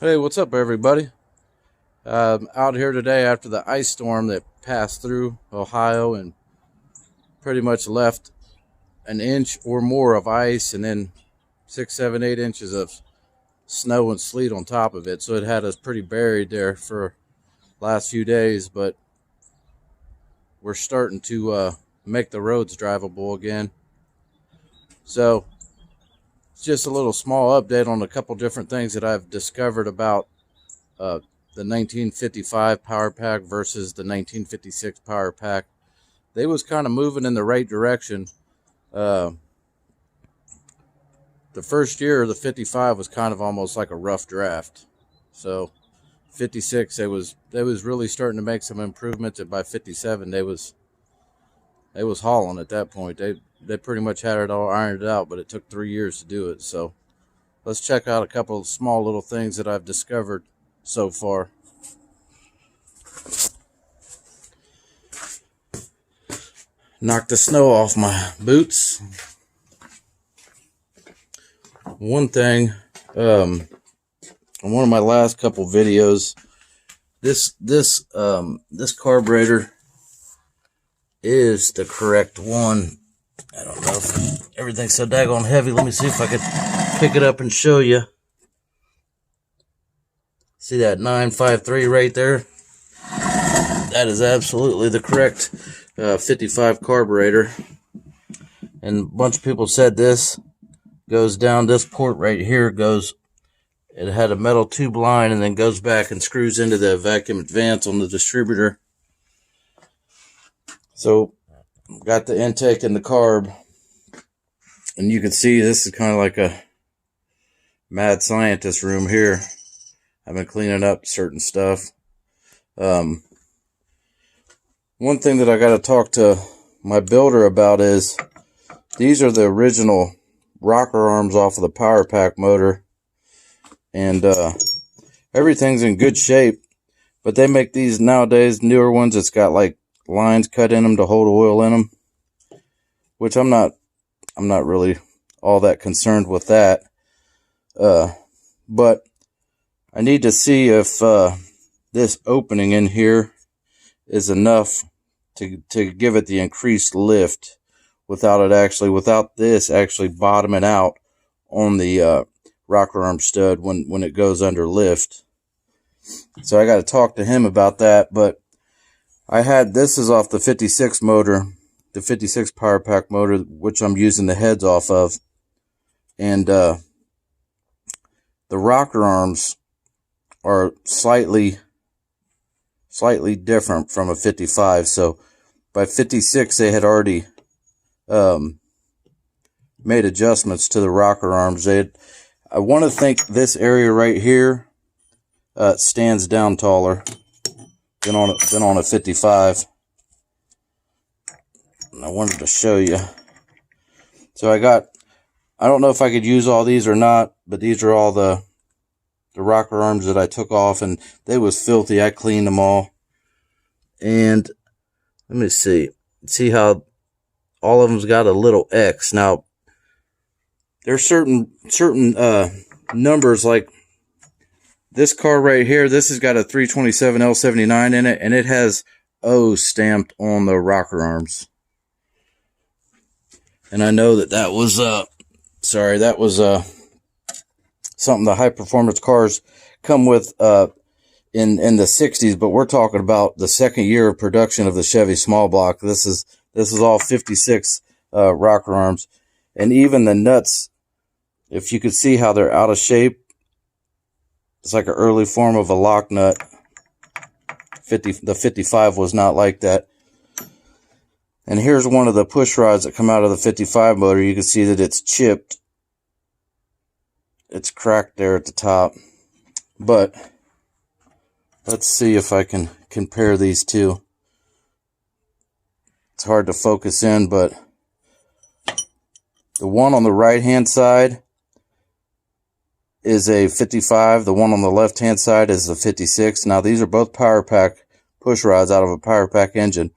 Hey, what's up, everybody? Out here today after the ice storm that passed through Ohio and pretty much left an inch or more of ice and then 6, 7, 8 inches of snow and sleet on top of it. So it had us pretty buried there for the last few days, but we're starting to make the roads drivable again. So it's just a little small update on a couple different things that I've discovered about the 1955 Power Pak versus the 1956 Power Pak. They was kind of moving in the right direction. The first year, the 55 was kind of almost like a rough draft. So 56, they was really starting to make some improvements, and by 57, they was hauling at that point. They pretty much had it all ironed out, but it took 3 years to do it. So let's check out a couple of small little things that I've discovered so far. Knocked the snow off my boots. One thing, on one of my last couple videos, this carburetor is the correct one. I don't know if everything's so daggone heavy. Let me see if I can pick it up and show you. See that 953 right there? That is absolutely the correct 55 carburetor. And a bunch of people said this goes down this port right here. It had a metal tube line and then goes back and screws into the vacuum advance on the distributor. So got the intake and the carb, and you can see this is kind of like a mad scientist room here. I've been cleaning up certain stuff. One thing that I got to talk to my builder about is these are the original rocker arms off of the Power Pak motor, and everything's in good shape, but they make these nowadays, newer ones, it's got like lines cut in them to hold oil in them, which I'm not really all that concerned with that, but I need to see if this opening in here is enough to give it the increased lift without this actually bottoming out on the rocker arm stud when it goes under lift. So I got to talk to him about that. But this is off the 56 motor, the 56 Power Pak motor, which I'm using the heads off of, and the rocker arms are slightly different from a 55. So by 56 they had already made adjustments to the rocker arms. I want to think this area right here stands down taller than on a 55. And I wanted to show you. So I don't know if I could use all these or not, but these are all the rocker arms that I took off, and they was filthy. I cleaned them all. And let me see how all of them's got a little X. Now there's certain numbers, like this car right here, this has got a 327 L79 in it, and it has O stamped on the rocker arms. And I know that was something the high performance cars come with in the 60s, but we're talking about the second year of production of the Chevy small block. This is all 56 rocker arms, and even the nuts, if you could see how they're out of shape, it's like an early form of a lock nut. The 55 was not like that. And here's one of the push rods that come out of the 55 motor. You can see that it's chipped. It's cracked there at the top. But let's see if I can compare these two. It's hard to focus in, but the one on the right hand side is a 55. The one on the left hand side is a 56. Now these are both Power Pak push rods out of a Power Pak engine,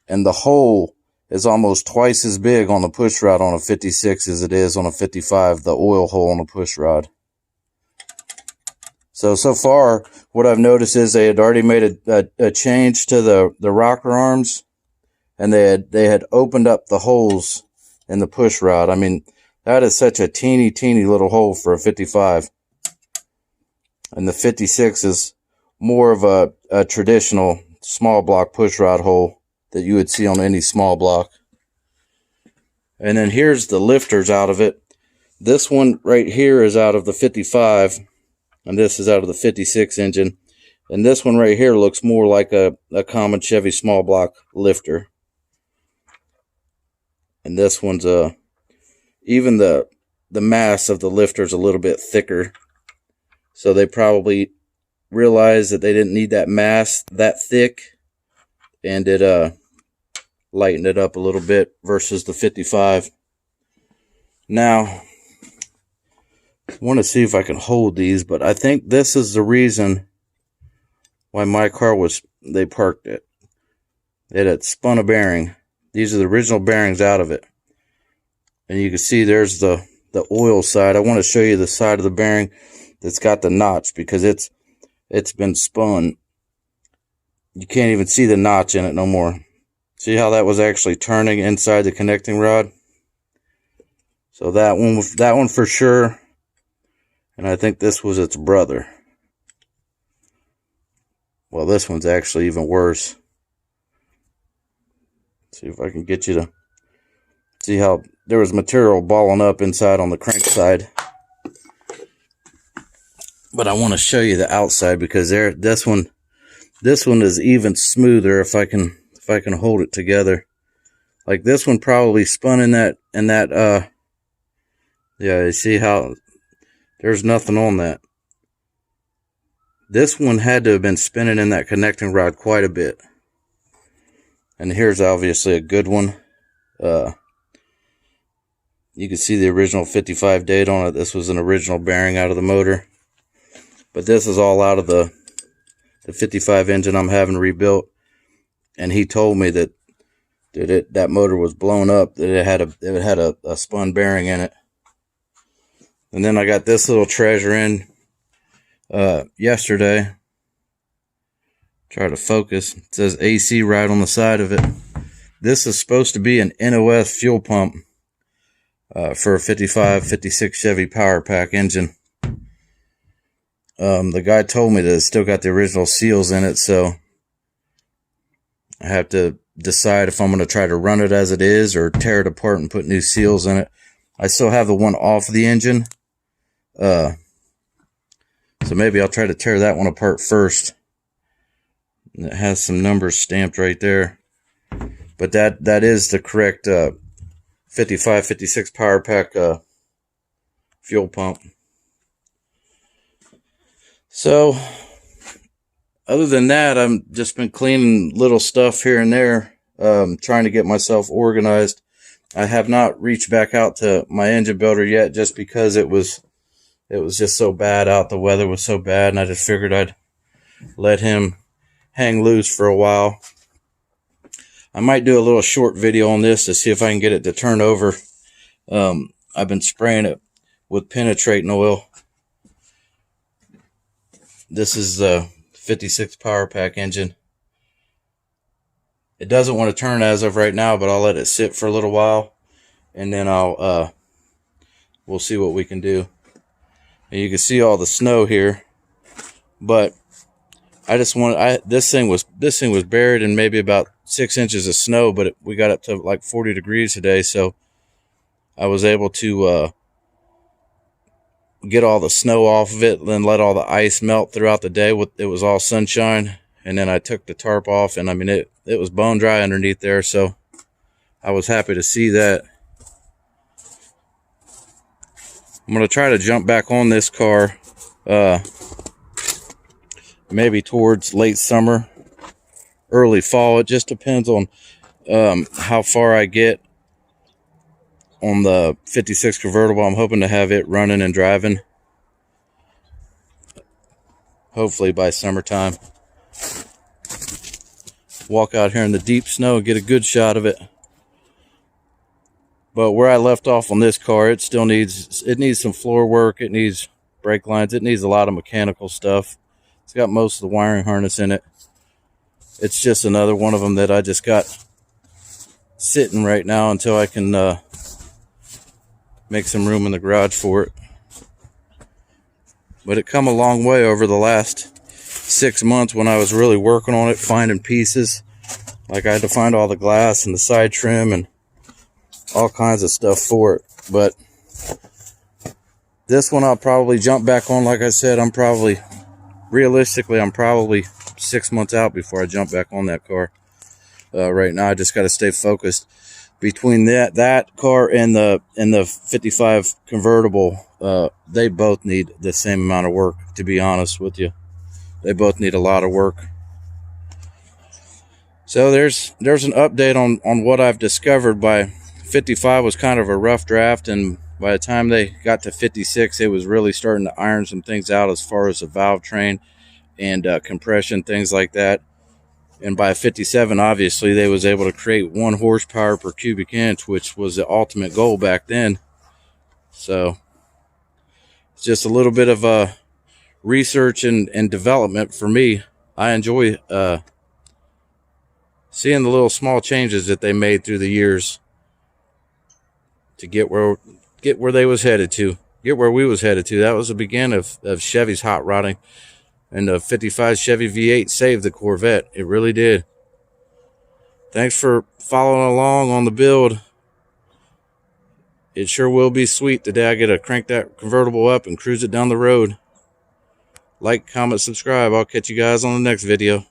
and the hole is almost twice as big on the push rod on a 56 as it is on a 55, the oil hole on a push rod. So far, what I've noticed is they had already made a change to the rocker arms, and they had opened up the holes in the push rod. I mean, that is such a teeny little hole for a 55. And the 56 is more of a traditional small block push rod hole that you would see on any small block. And then here's the lifters out of it. This one right here is out of the 55, and this is out of the 56 engine. And this one right here looks more like a common Chevy small block lifter. And this one's even the mass of the lifter is a little bit thicker. So they probably realized that they didn't need that mass that thick, and it lightened it up a little bit versus the 55. Now, I want to see if I can hold these, but I think this is the reason why my car they parked it. It had spun a bearing. These are the original bearings out of it. And you can see there's the oil side. I want to show you the side of the bearing that's got the notch, because it's been spun. You can't even see the notch in it no more. See how that was actually turning inside the connecting rod? So that one for sure. And I think this was its brother. Well, this one's actually even worse. See if I can get you to see how there was material balling up inside on the crank side. But I want to show you the outside, because this one is even smoother if I can hold it together. Like this one probably spun in that yeah, you see how there's nothing on that. This one had to have been spinning in that connecting rod quite a bit. And here's obviously a good one. You can see the original 55 date on it. This was an original bearing out of the motor. But this is all out of the 55 engine I'm having rebuilt. And he told me that that motor was blown up, that it had a spun bearing in it. And then I got this little treasure in yesterday. Try to focus. It says AC right on the side of it. This is supposed to be an NOS fuel pump for a 55, 56 Chevy Power Pak engine. The guy told me that it's still got the original seals in it, so I have to decide if I'm going to try to run it as it is or tear it apart and put new seals in it. I still have the one off the engine, so maybe I'll try to tear that one apart first. And it has some numbers stamped right there, but that is the correct 55, 56 Power Pak fuel pump. So, other than that, I've just been cleaning little stuff here and there, trying to get myself organized. I have not reached back out to my engine builder yet, just because it was just so bad out. The weather was so bad, and I just figured I'd let him hang loose for a while. I might do a little short video on this to see if I can get it to turn over. I've been spraying it with penetrating oil. This is the 56 Power Pak engine. It doesn't want to turn as of right now, but I'll let it sit for a little while, and then we'll see what we can do. And you can see all the snow here, but I just want this thing was buried in maybe about 6 inches of snow, but we got up to like 40 degrees today, so I was able to get all the snow off of it, then let all the ice melt throughout the day. It was all sunshine, and then I took the tarp off, and I mean it was bone dry underneath there, so I was happy to see that. I'm going to try to jump back on this car maybe towards late summer, early fall. It just depends on how far I get on the 56 convertible. I'm hoping to have it running and driving hopefully by summertime. Walk out here in the deep snow and get a good shot of it. But where I left off on this car, it still needs some floor work. It needs brake lines. It needs a lot of mechanical stuff. It's got most of the wiring harness in it. It's just another one of them that I just got sitting right now until I can make some room in the garage for it. But it come a long way over the last 6 months when I was really working on it, finding pieces. Like I had to find all the glass and the side trim and all kinds of stuff for it. But this one I'll probably jump back on. Like I said, realistically, I'm probably 6 months out before I jump back on that car. Right now, I just got to stay focused. Between that car and the 55 convertible, they both need the same amount of work, to be honest with you. They both need a lot of work. So there's an update on what I've discovered. By 55 was kind of a rough draft, and by the time they got to 56, it was really starting to iron some things out as far as the valve train and compression, things like that. And by 57, obviously, they was able to create 1 horsepower per cubic inch, which was the ultimate goal back then. So it's just a little bit of research and development for me. I enjoy seeing the little small changes that they made through the years to get where they was headed to, get where we was headed to. That was the beginning of Chevy's hot rodding. And the 55 Chevy V8 saved the Corvette. It really did. Thanks for following along on the build. It sure will be sweet the day I get to crank that convertible up and cruise it down the road. Like, comment, subscribe. I'll catch you guys on the next video.